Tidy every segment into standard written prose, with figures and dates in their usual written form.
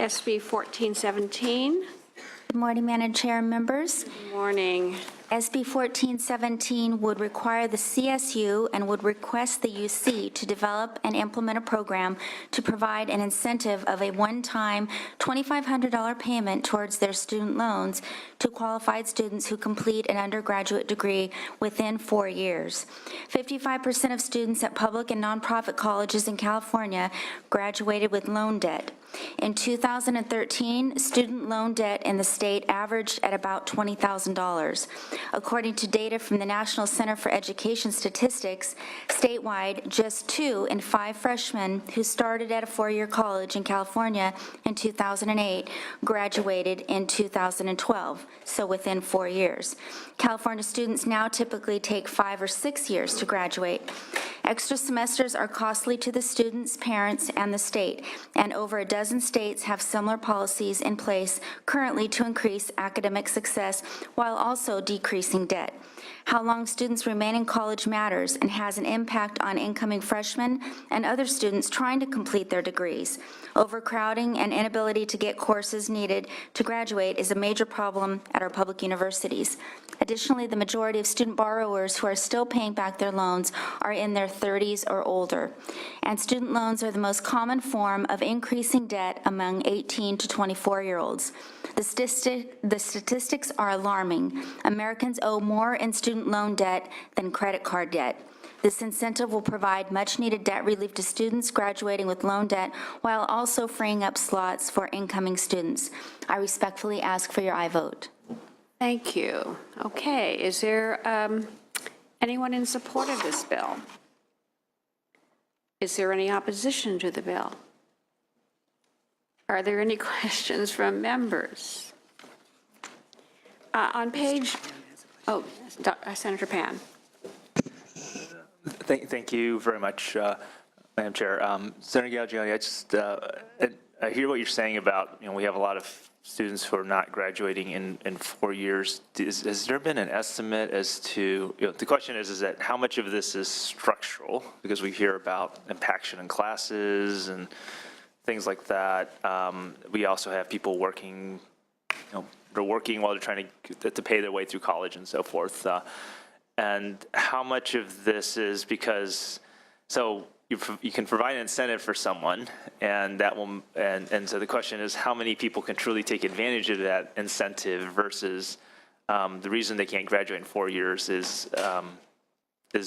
SB 1417. Good morning, Madam Chair and members. Good morning. SB 1417 would require the CSU and would request the UC to develop and implement a program to provide an incentive of a one-time $2,500 payment towards their student loans to qualified students who complete an undergraduate degree within 4 years. 55% of students at public and nonprofit colleges in California graduated with loan debt. In 2013, student loan debt in the state averaged at about $20,000. According to data from the National Center for Education Statistics, statewide, just 2 in 5 freshmen who started at a 4-year college in California in 2008 graduated in 2012, so within 4 years. California students now typically take 5 or 6 years to graduate. Extra semesters are costly to the students, parents, and the state, and over a dozen states have similar policies in place currently to increase academic success while also decreasing debt. How long students remain in college matters and has an impact on incoming freshmen and other students trying to complete their degrees. Overcrowding and inability to get courses needed to graduate is a major problem at our public universities. Additionally, the majority of student borrowers who are still paying back their loans are in their 30s or older, and student loans are the most common form of increasing debt among 18 to 24-year-olds. The statistics are alarming. Americans owe more in student loan debt than credit card debt. This incentive will provide much-needed debt relief to students graduating with loan debt while also freeing up slots for incoming students. I respectfully ask for your aye vote. Thank you. Okay, is there anyone in support of this bill? Is there any opposition to the bill? Are there any questions from members? On page, Senator Pan. Thank you very much, Madam Chair. Senator Galgiani, I hear what you're saying about, we have a lot of students who are not graduating in 4 years. Has there been an estimate as to, the question is that how much of this is structural? Because we hear about impaction in classes and things like that. We also have people working, they're working while they're trying to pay their way through college and so forth. And how much of this is because, so you can provide an incentive for someone, and that will, and so the question is how many people can truly take advantage of that incentive versus the reason they can't graduate in 4 years is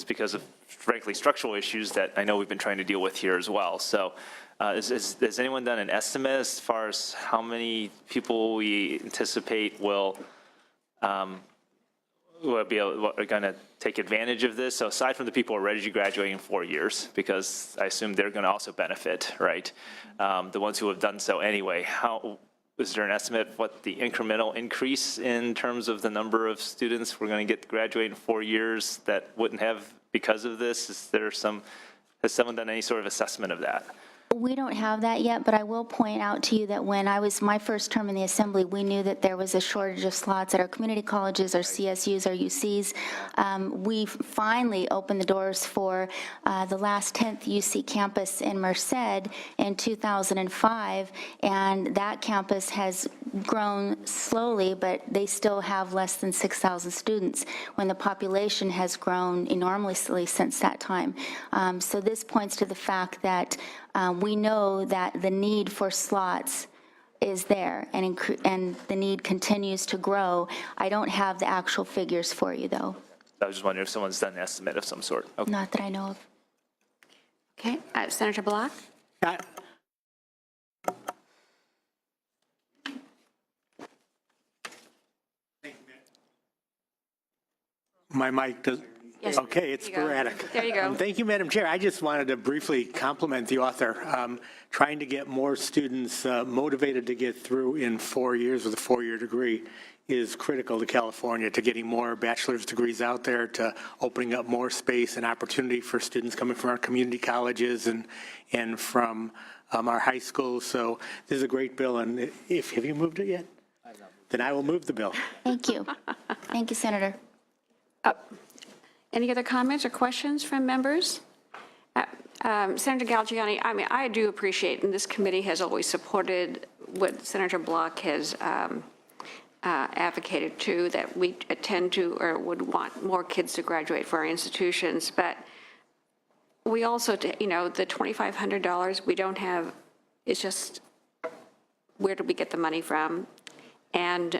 because of, frankly, structural issues that I know we've been trying to deal with here as well. So has anyone done an estimate as far as how many people we anticipate will are going to take advantage of this? So aside from the people who are ready to graduate in 4 years, because I assume they're going to also benefit, right? The ones who have done so anyway, is there an estimate of what the incremental increase in terms of the number of students we're going to get graduate in 4 years that wouldn't have because of this? Has someone done any sort of assessment of that? We don't have that yet, but I will point out to you that when I was my first term in the Assembly, we knew that there was a shortage of slots at our community colleges, our CSUs, our UCs. We finally opened the doors for the last 10th UC campus in Merced in 2005, and that campus has grown slowly, but they still have less than 6,000 students when the population has grown enormously since that time. So this points to the fact that we know that the need for slots is there, and the need continues to grow. I don't have the actual figures for you, though. I was just wondering if someone's done an estimate of some sort. Okay. Not that I know of. Okay, Senator Block. My mic does. Yes. Okay, it's sporadic. There you go. Thank you, Madam Chair. I just wanted to briefly compliment the author. Trying to get more students motivated to get through in 4 years with a 4-year degree is critical to California, to getting more bachelor's degrees out there, to opening up more space and opportunity for students coming from our community colleges and from our high schools. So this is a great bill. And have you moved it yet? Then I will move the bill. Thank you. Thank you, Senator. Any other comments or questions from members? Senator Galgiani, I mean, I do appreciate, and this committee has always supported what Senator Block has advocated too, that we attend to or would want more kids to graduate for our institutions. But we also, you know, the $2,500 we don't have, it's just, where do we get the money from? And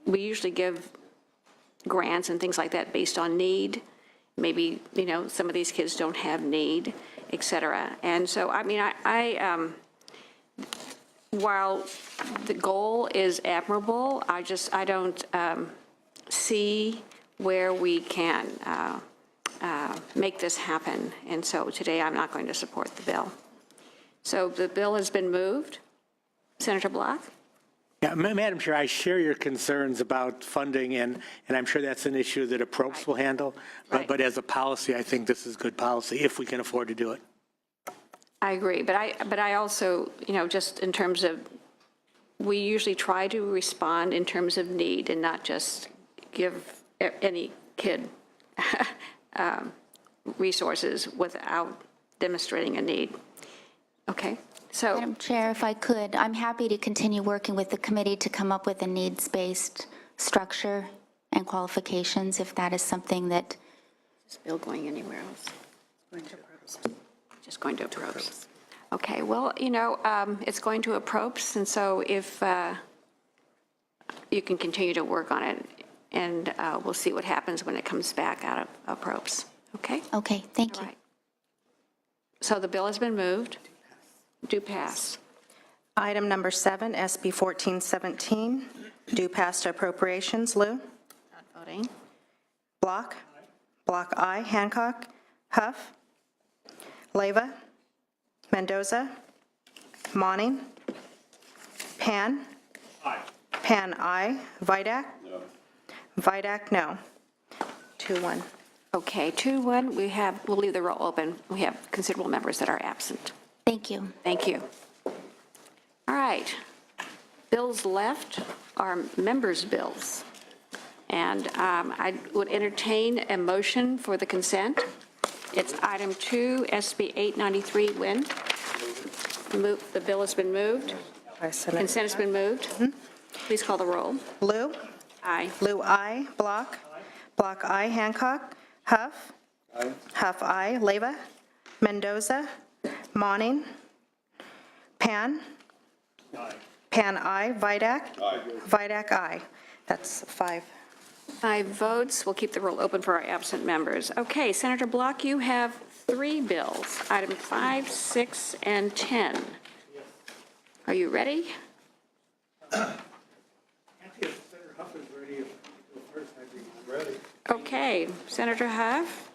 we usually give grants and things like that based on need. Maybe, you know, some of these kids don't have need, et cetera. And so, I mean, while the goal is admirable, I don't see where we can make this happen. And so today I'm not going to support the bill. So the bill has been moved. Senator Block? Yeah, Madam Chair, I share your concerns about funding, and I'm sure that's an issue that APROPS will handle. Right. But as a policy, I think this is good policy, if we can afford to do it. I agree, but I also, you know, just in terms of, we usually try to respond in terms of need and not just give any kid resources without demonstrating a need. Okay, so. Madam Chair, if I could, I'm happy to continue working with the committee to come up with a needs-based structure and qualifications, if that is something that. Is this bill going anywhere else? Going to APROPS. Just going to APROPS. Okay, well, you know, it's going to APROPS, and so if you can continue to work on it, and we'll see what happens when it comes back out of APROPS, okay? Okay, thank you. All right. So the bill has been moved. Do pass. Item number 7, SB 1417, due pass to appropriations. Lou? Not voting. Block? Block I. Hancock? Huff? Leyva? Mendoza? Monning? Pan? Aye. Pan, aye. Vidak? No. Vidak, no. 2-1. Okay, 2-1, we'll leave the roll open. We have considerable members that are absent. Thank you. Thank you. All right. Bills left are members' bills. And I would entertain a motion for the consent. It's item 2, SB 893, Win. The bill has been moved. Consent has been moved. Please call the roll. Lou? Aye. Lou, aye. Block? Block, aye. Hancock? Huff? Aye. Huff, aye. Leyva? Mendoza? Monning? Pan? Aye. Pan, aye. Vidak? Aye. Vidak, aye. That's 5. 5 votes. We'll keep the roll open for our absent members. Okay, Senator Block, you have 3 bills, item 5, 6, and 10. Are you ready? Okay, Senator Huff.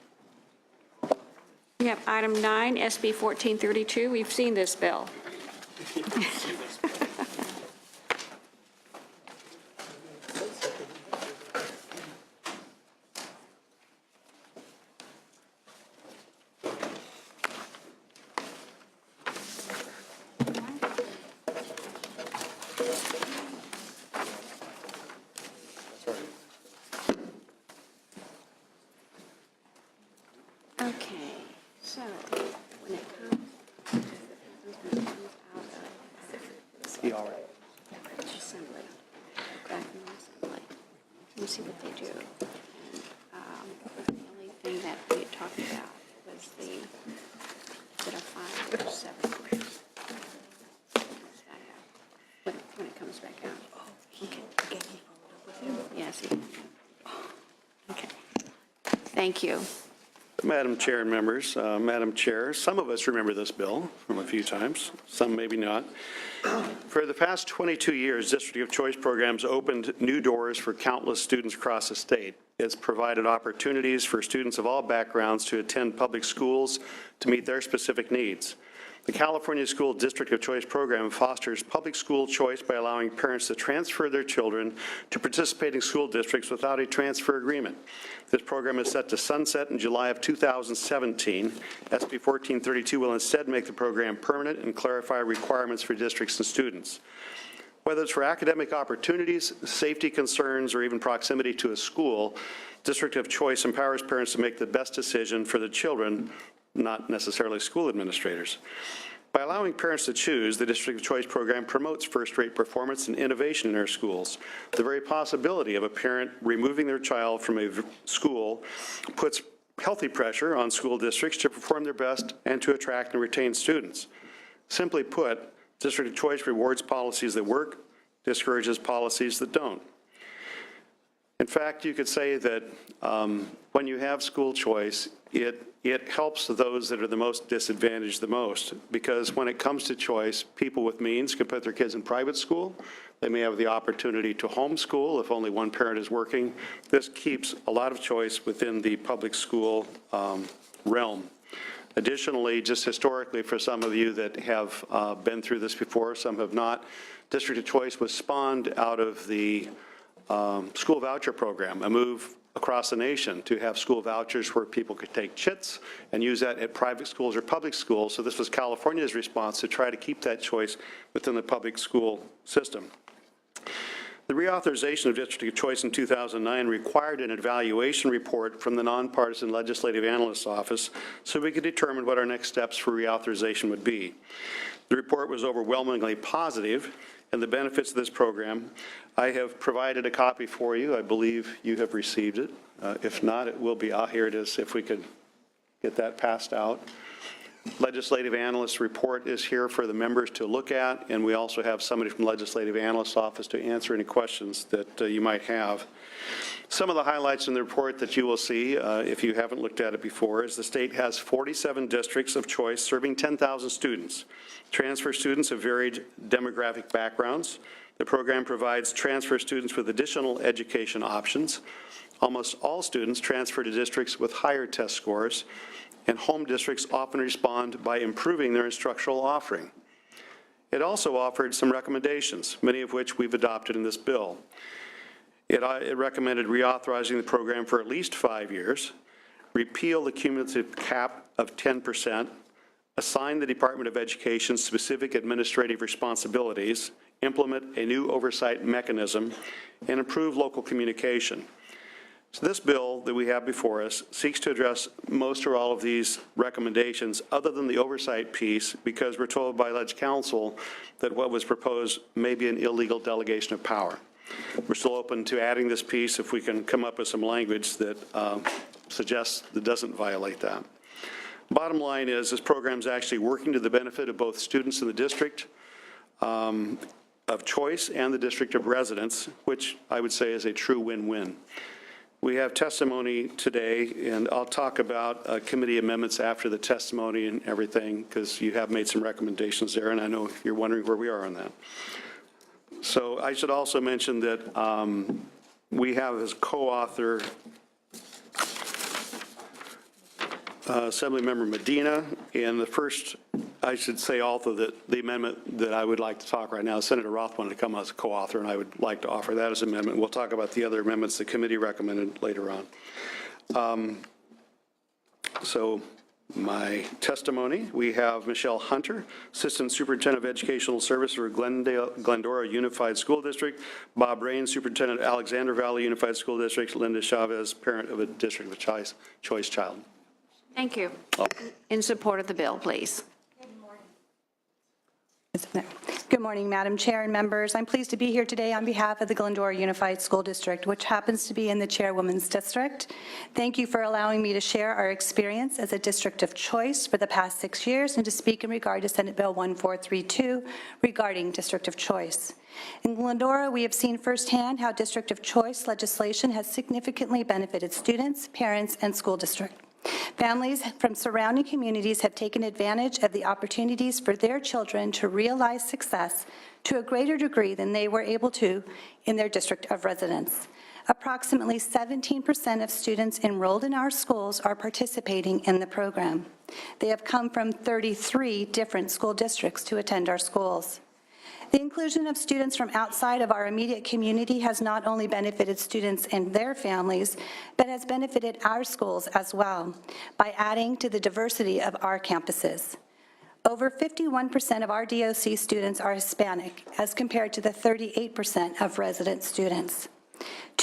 We have item 9, SB 1432. We've seen this bill. Okay, so when it comes out Be all right. of assembly, let me see what they do. And the only thing that we had talked about was the, that are 5 or 7. When it comes back out. Okay. Yes. Okay. Thank you. Madam Chair and members, Madam Chair, some of us remember this bill from a few times, some maybe not. For the past 22 years, District of Choice programs opened new doors for countless students across the state. It's provided opportunities for students of all backgrounds to attend public schools to meet their specific needs. The California School District of Choice program fosters public school choice by allowing parents to transfer their children to participating school districts without a transfer agreement. This program is set to sunset in July of 2017. SB 1432 will instead make the program permanent and clarify requirements for districts and students. Whether it's for academic opportunities, safety concerns, or even proximity to a school, District of Choice empowers parents to make the best decision for the children, not necessarily school administrators. By allowing parents to choose, the District of Choice program promotes first-rate performance and innovation in our schools. The very possibility of a parent removing their child from a school puts healthy pressure on school districts to perform their best and to attract and retain students. Simply put, District of Choice rewards policies that work, discourages policies that don't. In fact, you could say that when you have school choice, it helps those that are the most disadvantaged the most, because when it comes to choice, people with means can put their kids in private school. They may have the opportunity to homeschool if only one parent is working. This keeps a lot of choice within the public school realm. Additionally, just historically, for some of you that have been through this before, some have not, District of Choice was spawned out of the school voucher program, a move across the nation to have school vouchers where people could take chits and use that at private schools or public schools. So this was California's response to try to keep that choice within the public school system. The reauthorization of District of Choice in 2009 required an evaluation report from the Nonpartisan Legislative Analyst's Office so we could determine what our next steps for reauthorization would be. The report was overwhelmingly positive and the benefits of this program. I have provided a copy for you. I believe you have received it. If not, it will be, here it is, if we could get that passed out. Legislative Analyst's report is here for the members to look at, and we also have somebody from the Legislative Analyst's Office to answer any questions that you might have. Some of the highlights in the report that you will see, if you haven't looked at it before, is the state has 47 districts of choice serving 10,000 students. Transfer students of varied demographic backgrounds. The program provides transfer students with additional education options. Almost all students transfer to districts with higher test scores, and home districts often respond by improving their instructional offering. It also offered some recommendations, many of which we've adopted in this bill. It recommended reauthorizing the program for at least 5 years, repeal the cumulative cap of 10%, assign the Department of Education specific administrative responsibilities, implement a new oversight mechanism, and improve local communication. So this bill that we have before us seeks to address most or all of these recommendations other than the oversight piece, because we're told by Ledge Council that what was proposed may be an illegal delegation of power. We're still open to adding this piece if we can come up with some language that suggests that doesn't violate that. Bottom line is this program is actually working to the benefit of both students in the district of choice and the district of residence, which I would say is a true win-win. We have testimony today, and I'll talk about committee amendments after the testimony and everything, because you have made some recommendations there, and I know you're wondering where we are on that. So I should also mention that we have as co-author Assemblymember Medina, and the first, I should say also that the amendment that I would like to talk right now, Senator Roth wanted to come as a co-author, and I would like to offer that as an amendment. We'll talk about the other amendments the committee recommended later on. So my testimony, we have Michelle Hunter, Assistant Superintendent of Educational Services for Glendora Unified School District, Bob Rain, Superintendent of Alexander Valley Unified School District, Linda Chavez, parent of a district of choice child. Thank you. In support of the bill, please. Good morning, Madam Chair and members. I'm pleased to be here today on behalf of the Glendora Unified School District, which happens to be in the Chairwoman's District. Thank you for allowing me to share our experience as a district of choice for the past 6 years and to speak in regard to Senate Bill 1432 regarding district of choice. In Glendora, we have seen firsthand how district of choice legislation has significantly benefited students, parents, and school district. Families from surrounding communities have taken advantage of the opportunities for their children to realize success to a greater degree than they were able to in their district of residence. Approximately 17% of students enrolled in our schools are participating in the program. They have come from 33 different school districts to attend our schools. The inclusion of students from outside of our immediate community has not only benefited students and their families, but has benefited our schools as well by adding to the diversity of our campuses. Over 51% of our DOC students are Hispanic, as compared to the 38% of resident students.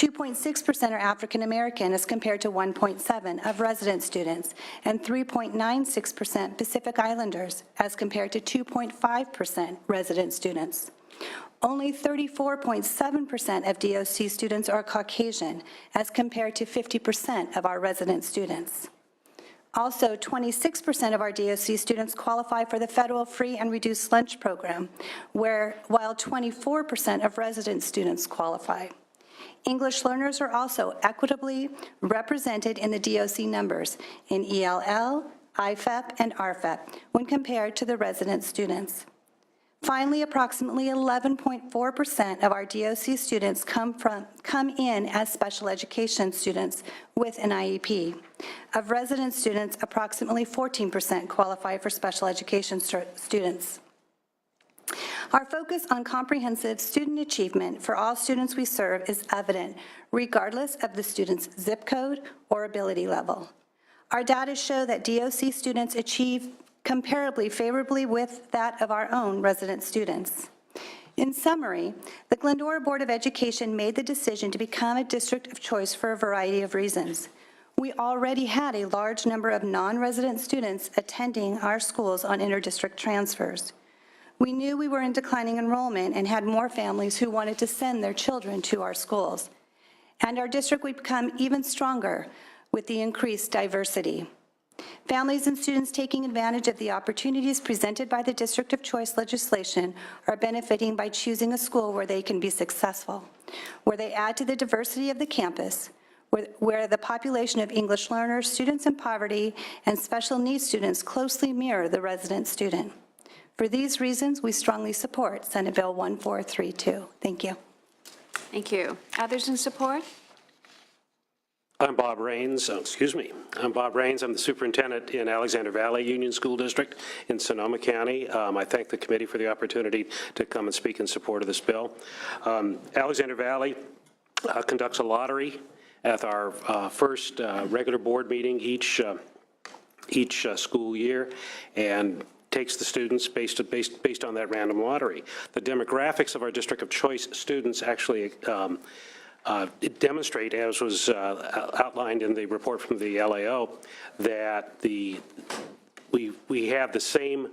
2.6% are African American as compared to 1.7% of resident students, and 3.96% Pacific Islanders as compared to 2.5% resident students. Only 34.7% of DOC students are Caucasian as compared to 50% of our resident students. Also, 26% of our DOC students qualify for the federal free and reduced lunch program, while 24% of resident students qualify. English learners are also equitably represented in the DOC numbers in ELL, IFEP, and RFEP when compared to the resident students. Finally, approximately 11.4% of our DOC students come in as special education students with an IEP. Of resident students, approximately 14% qualify for special education students. Our focus on comprehensive student achievement for all students we serve is evident, regardless of the student's zip code or ability level. Our data show that DOC students achieve comparably favorably with that of our own resident students. In summary, the Glendora Board of Education made the decision to become a district of choice for a variety of reasons. We already had a large number of non-resident students attending our schools on interdistrict transfers. We knew we were in declining enrollment and had more families who wanted to send their children to our schools. And our district would become even stronger with the increased diversity. Families and students taking advantage of the opportunities presented by the District of Choice legislation are benefiting by choosing a school where they can be successful, where they add to the diversity of the campus, where the population of English learners, students in poverty, and special needs students closely mirror the resident student. For these reasons, we strongly support Senate Bill 1432. Thank you. Thank you. Others in support? I'm Bob Rains. I'm Bob Rains. I'm the superintendent in Alexander Valley Union School District in Sonoma County. I thank the committee for the opportunity to come and speak in support of this bill. Alexander Valley conducts a lottery at our first regular board meeting each school year, and takes the students based on that random lottery. The demographics of our District of Choice students actually demonstrate, as was outlined in the report from the LAO, that we have the same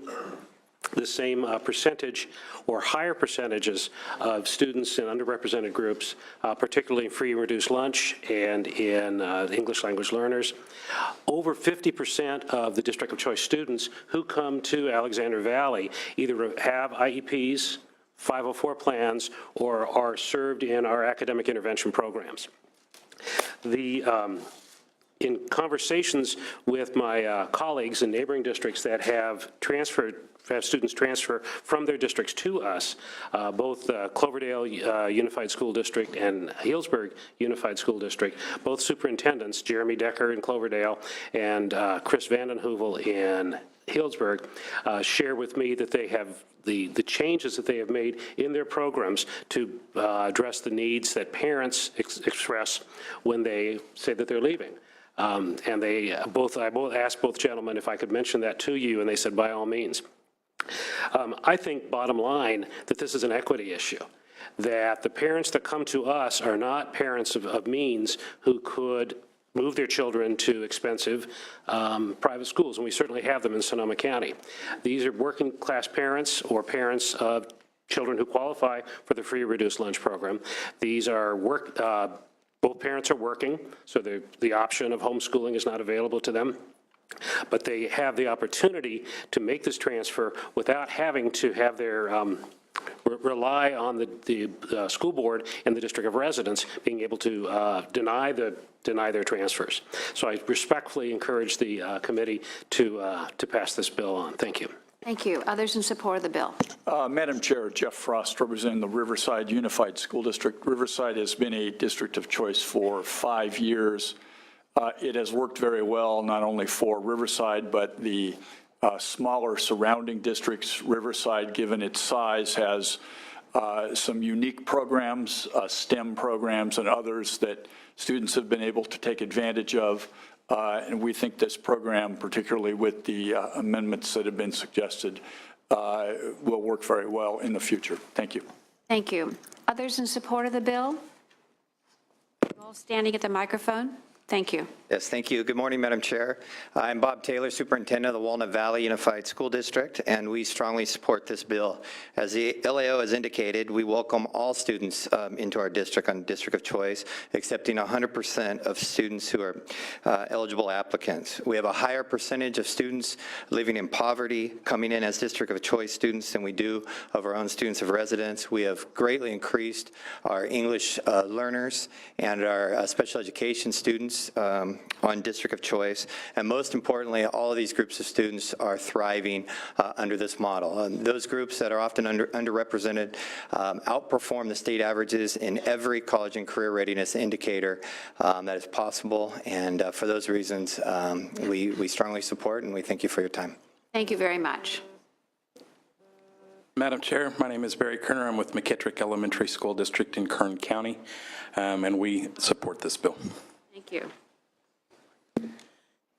percentage or higher percentages of students in underrepresented groups, particularly in free and reduced lunch and in English language learners. Over 50% of the District of Choice students who come to Alexander Valley either have IEPs, 504 plans, or are served in our academic intervention programs. In conversations with my colleagues in neighboring districts that have students transfer from their districts to us, both Cloverdale Unified School District and Healdsburg Unified School District, both superintendents, Jeremy Decker in Cloverdale and Chris Vanden Heuvel in Healdsburg, share with me that they have the changes that they have made in their programs to address the needs that parents express when they say that they're leaving. And I asked both gentlemen if I could mention that to you, and they said, by all means. I think, bottom line, that this is an equity issue, that the parents that come to us are not parents of means who could move their children to expensive private schools, and we certainly have them in Sonoma County. These are working class parents or parents of children who qualify for the free reduced lunch program. These are both parents are working, so the option of homeschooling is not available to them. But they have the opportunity to make this transfer without having to have their rely on the school board and the district of residence being able to deny their transfers. So I respectfully encourage the committee to pass this bill on. Thank you. Thank you. Others in support of the bill? Madam Chair, Jeff Frost, representing the Riverside Unified School District. Riverside has been a district of choice for 5 years. It has worked very well, not only for Riverside, but the smaller surrounding districts. Riverside, given its size, has some unique programs, STEM programs and others that students have been able to take advantage of. And we think this program, particularly with the amendments that have been suggested, will work very well in the future. Thank you. Thank you. Others in support of the bill? All standing at the microphone. Thank you. Yes, thank you. Good morning, Madam Chair. I'm Bob Taylor, Superintendent of the Walnut Valley Unified School District, and we strongly support this bill. As the LAO has indicated, we welcome all students into our district on District of Choice, accepting 100% of students who are eligible applicants. We have a higher percentage of students living in poverty coming in as District of Choice students than we do of our own students of residence. We have greatly increased our English learners and our special education students on District of Choice, and most importantly, all of these groups of students are thriving under this model. Those groups that are often underrepresented outperform the state averages in every college and career readiness indicator that is possible, and for those reasons, we strongly support, and we thank you for your time. Thank you very much. Madam Chair, my name is Barry Kerner. I'm with McKittrick Elementary School District in Kern County, and we support this bill. Thank you.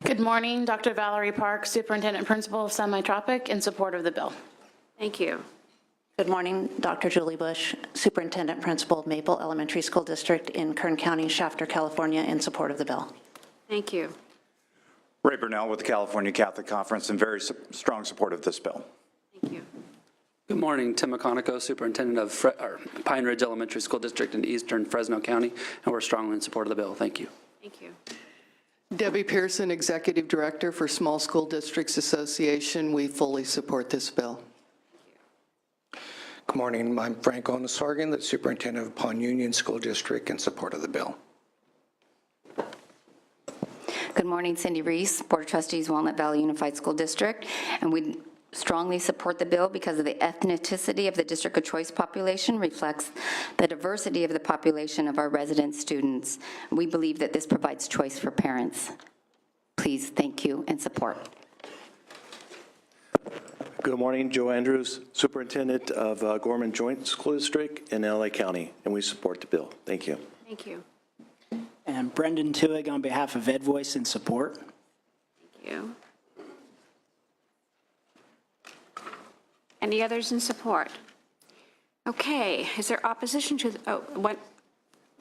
Good morning, Dr. Valerie Park, Superintendent Principal of Semi-Tropic, in support of the bill. Thank you. Good morning, Dr. Julie Bush, Superintendent Principal of Maple Elementary School District in Kern County, Shafter, California, in support of the bill. Thank you. Ray Burnell with the California Catholic Conference, in very strong support of this bill. Thank you. Good morning, Tim McConico, Superintendent of Pine Ridge Elementary School District in eastern Fresno County, and we're strongly in support of the bill. Thank you. Thank you. Debbie Pearson, Executive Director for Small School Districts Association. We fully support this bill. Good morning. I'm Frank Onosorgan, the Superintendent of Pawn Union School District, in support of the bill. Good morning, Cindy Reese, Board of Trustees, Walnut Valley Unified School District, and we strongly support the bill because of the ethnicity of the District of Choice population reflects the diversity of the population of our resident students. We believe that this provides choice for parents. Please, thank you, and support. Good morning, Joe Andrews, Superintendent of Gorman Joint School District in LA County, and we support the bill. Thank you. Thank you. And Brendan Tuig on behalf of Ed Voice in support. Thank you. Any others in support? Okay, is there opposition to, what,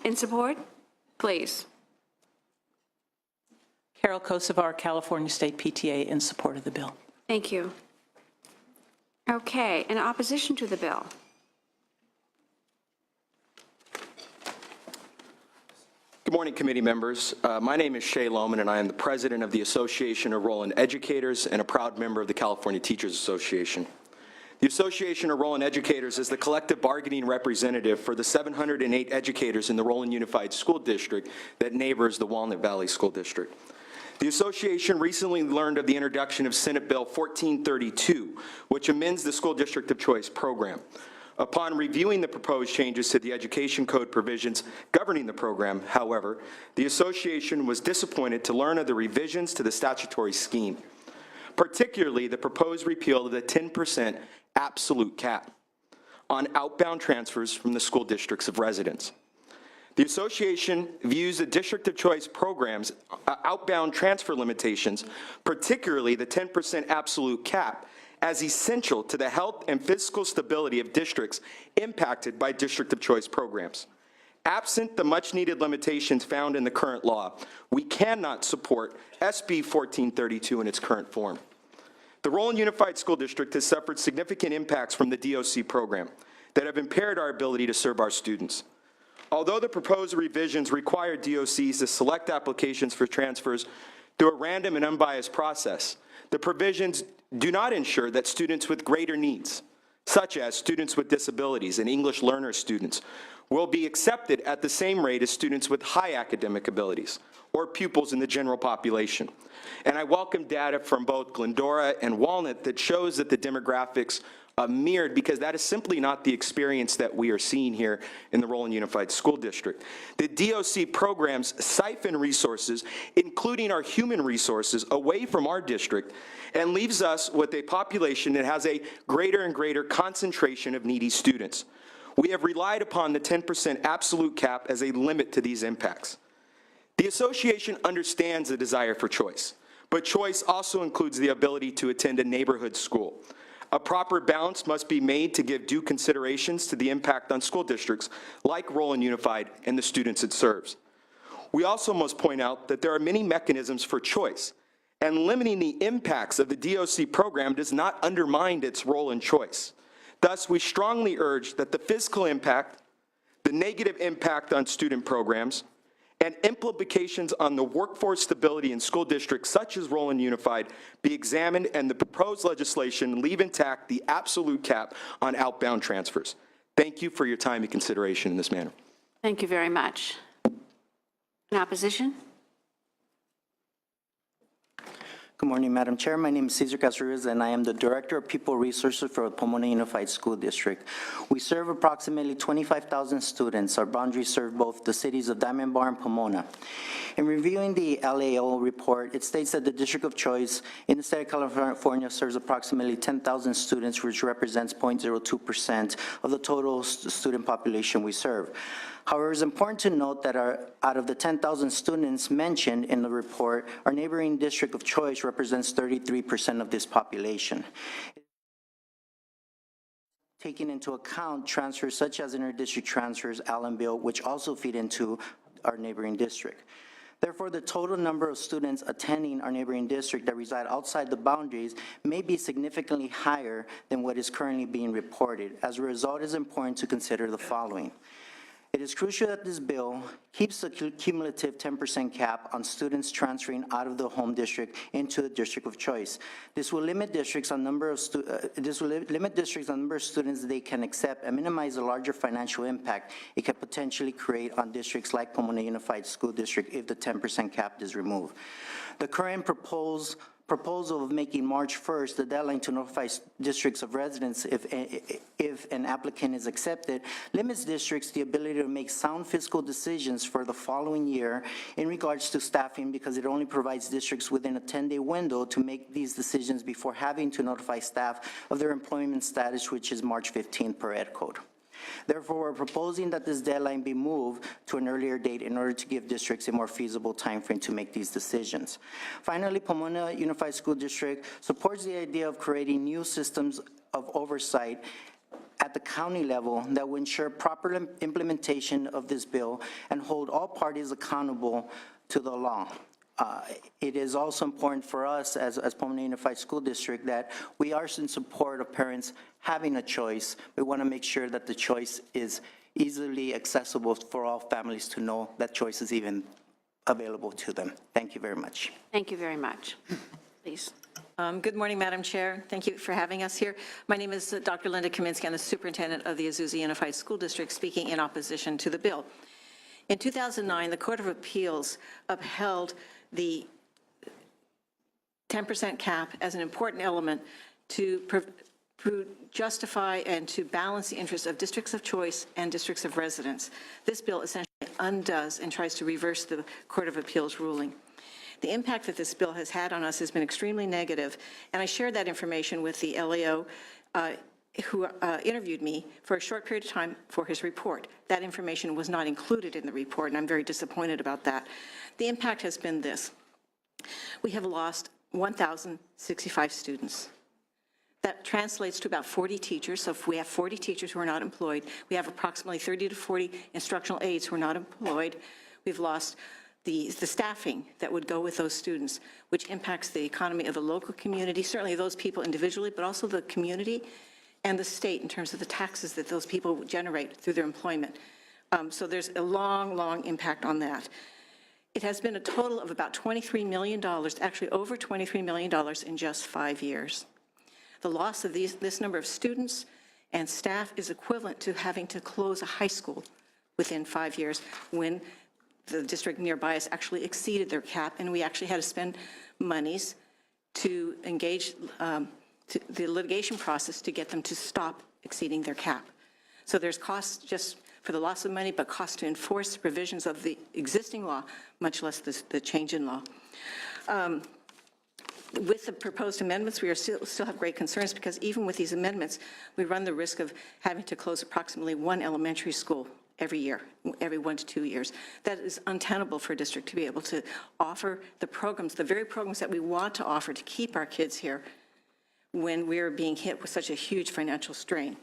in support? Please. Carol Kosovar, California State PTA, in support of the bill. Thank you. Okay, in opposition to the bill? Good morning, committee members. My name is Shay Lohman, and I am the president of the Association of Roland Educators and a proud member of the California Teachers Association. The Association of Roland Educators is the collective bargaining representative for the 708 educators in the Roland Unified School District that neighbors the Walnut Valley School District. The association recently learned of the introduction of Senate Bill 1432, which amends the School District of Choice program. Upon reviewing the proposed changes to the Education Code provisions governing the program, however, the association was disappointed to learn of the revisions to the statutory scheme, particularly the proposed repeal of the 10% absolute cap on outbound transfers from the school districts of residence. The association views the District of Choice programs outbound transfer limitations, particularly the 10% absolute cap, as essential to the health and fiscal stability of districts impacted by District of Choice programs. Absent the much-needed limitations found in the current law, we cannot support SB 1432 in its current form. The Roland Unified School District has suffered significant impacts from the DOC program that have impaired our ability to serve our students. Although the proposed revisions require DOCs to select applications for transfers through a random and unbiased process, the provisions do not ensure that students with greater needs, such as students with disabilities and English learner students, will be accepted at the same rate as students with high academic abilities or pupils in the general population. And I welcome data from both Glendora and Walnut that shows that the demographics mirrored, because that is simply not the experience that we are seeing here in the Roland Unified School District. The DOC programs siphon resources, including our human resources, away from our district and leaves us with a population that has a greater and greater concentration of needy students. We have relied upon the 10% absolute cap as a limit to these impacts. The association understands the desire for choice, but choice also includes the ability to attend a neighborhood school. A proper balance must be made to give due considerations to the impact on school districts like Roland Unified and the students it serves. We also must point out that there are many mechanisms for choice, and limiting the impacts of the DOC program does not undermine its role in choice. Thus, we strongly urge that the fiscal impact, the negative impact on student programs, and implications on the workforce stability in school districts such as Roland Unified be examined, and the proposed legislation leave intact the absolute cap on outbound transfers. Thank you for your time and consideration in this manner. Thank you very much. In opposition? Good morning, Madam Chair. My name is Cesar Casarez, and I am the Director of People Resources for the Pomona Unified School District. We serve approximately 25,000 students. Our boundaries serve both the cities of Diamond Bar and Pomona. In reviewing the LAO report, it states that the District of Choice in the state of California serves approximately 10,000 students, which represents 0.02% of the total student population we serve. However, it's important to note that out of the 10,000 students mentioned in the report, our neighboring district of choice represents 33% of this population. Taking into account transfers such as interdistrict transfers, Allenville, which also feed into our neighboring district. Therefore, the total number of students attending our neighboring district that reside outside the boundaries may be significantly higher than what is currently being reported. As a result, it is important to consider the following. It is crucial that this bill keeps the cumulative 10% cap on students transferring out of the home district into the district of choice. This will limit districts on number of students they can accept and minimize the larger financial impact it could potentially create on districts like Pomona Unified School District if the 10% cap is removed. The current proposal of making March 1st the deadline to notify districts of residents if an applicant is accepted limits districts the ability to make sound fiscal decisions for the following year in regards to staffing, because it only provides districts within a 10-day window to make these decisions before having to notify staff of their employment status, which is March 15th per Ed Code. Therefore, we're proposing that this deadline be moved to an earlier date in order to give districts a more feasible timeframe to make these decisions. Finally, Pomona Unified School District supports the idea of creating new systems of oversight at the county level that will ensure proper implementation of this bill and hold all parties accountable to the law. It is also important for us as Pomona Unified School District that we are in support of parents having a choice. We want to make sure that the choice is easily accessible for all families to know that choice is even available to them. Thank you very much. Thank you very much. Please. Good morning, Madam Chair. Thank you for having us here. My name is Dr. Linda Kaminsky. I'm the Superintendent of the Azusa Unified School District, speaking in opposition to the bill. In 2009, the Court of Appeals upheld the 10% cap as an important element to justify and to balance the interests of districts of choice and districts of residence. This bill essentially undoes and tries to reverse the Court of Appeals ruling. The impact that this bill has had on us has been extremely negative, and I shared that information with the LAO who interviewed me for a short period of time for his report. That information was not included in the report, and I'm very disappointed about that. The impact has been this. We have lost 1,065 students. That translates to about 40 teachers. So if we have 40 teachers who are not employed, we have approximately 30 to 40 instructional aides who are not employed. We've lost the staffing that would go with those students, which impacts the economy of the local community, certainly those people individually, but also the community and the state in terms of the taxes that those people generate through their employment. So there's a long, long impact on that. It has been a total of about $23 million, actually over $23 million in just 5 years. The loss of this number of students and staff is equivalent to having to close a high school within 5 years when the district nearby us actually exceeded their cap, and we actually had to spend monies to engage the litigation process to get them to stop exceeding their cap. So there's costs just for the loss of money, but costs to enforce provisions of the existing law, much less the change in law. With the proposed amendments, we still have great concerns, because even with these amendments, we run the risk of having to close approximately one elementary school every year, every 1 to 2 years. That is untenable for a district to be able to offer the programs, the very programs that we want to offer to keep our kids here when we're being hit with such a huge financial strain.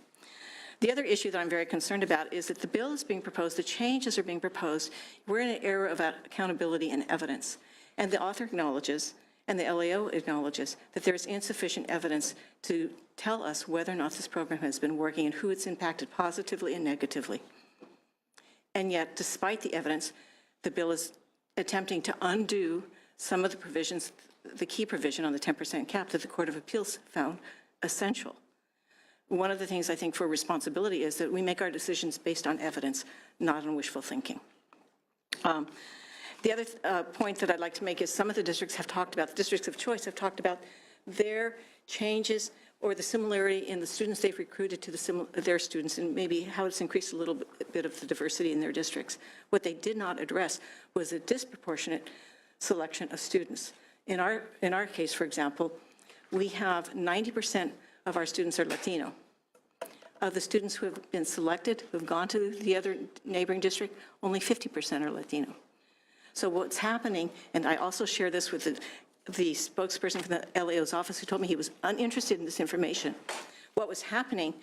The other issue that I'm very concerned about is that the bill is being proposed, the changes are being proposed. We're in an era of accountability and evidence. And the author acknowledges, and the LAO acknowledges, that there is insufficient evidence to tell us whether or not this program has been working and who it's impacted positively and negatively. And yet, despite the evidence, the bill is attempting to undo some of the provisions, the key provision on the 10% cap that the Court of Appeals found essential. One of the things I think for responsibility is that we make our decisions based on evidence, not on wishful thinking. The other point that I'd like to make is some of the districts have talked about, the districts of choice have talked about their changes or the similarity in the students they've recruited to their students and maybe how it's increased a little bit of the diversity in their districts. What they did not address was a disproportionate selection of students. In our case, for example, we have 90% of our students are Latino. Of the students who have been selected, who have gone to the other neighboring district, only 50% are Latino. So what's happening, and I also share this with the spokesperson from the LAO's office who told me he was uninterested in this information. What was happening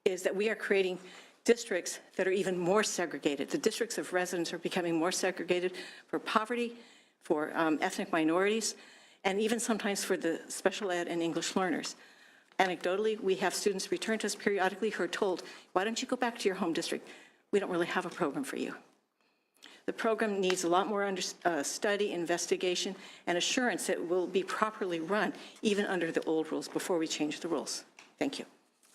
is that we are creating districts that are even more segregated. The districts of residence are becoming more segregated for poverty, for ethnic minorities, and even sometimes for the special ed and English learners. Anecdotally, we have students return to us periodically who are told, why don't you go back to your home district? We don't really have a program for you. The program needs a lot more study, investigation, and assurance that it will be properly run, even under the old rules, before we change the rules. Thank you.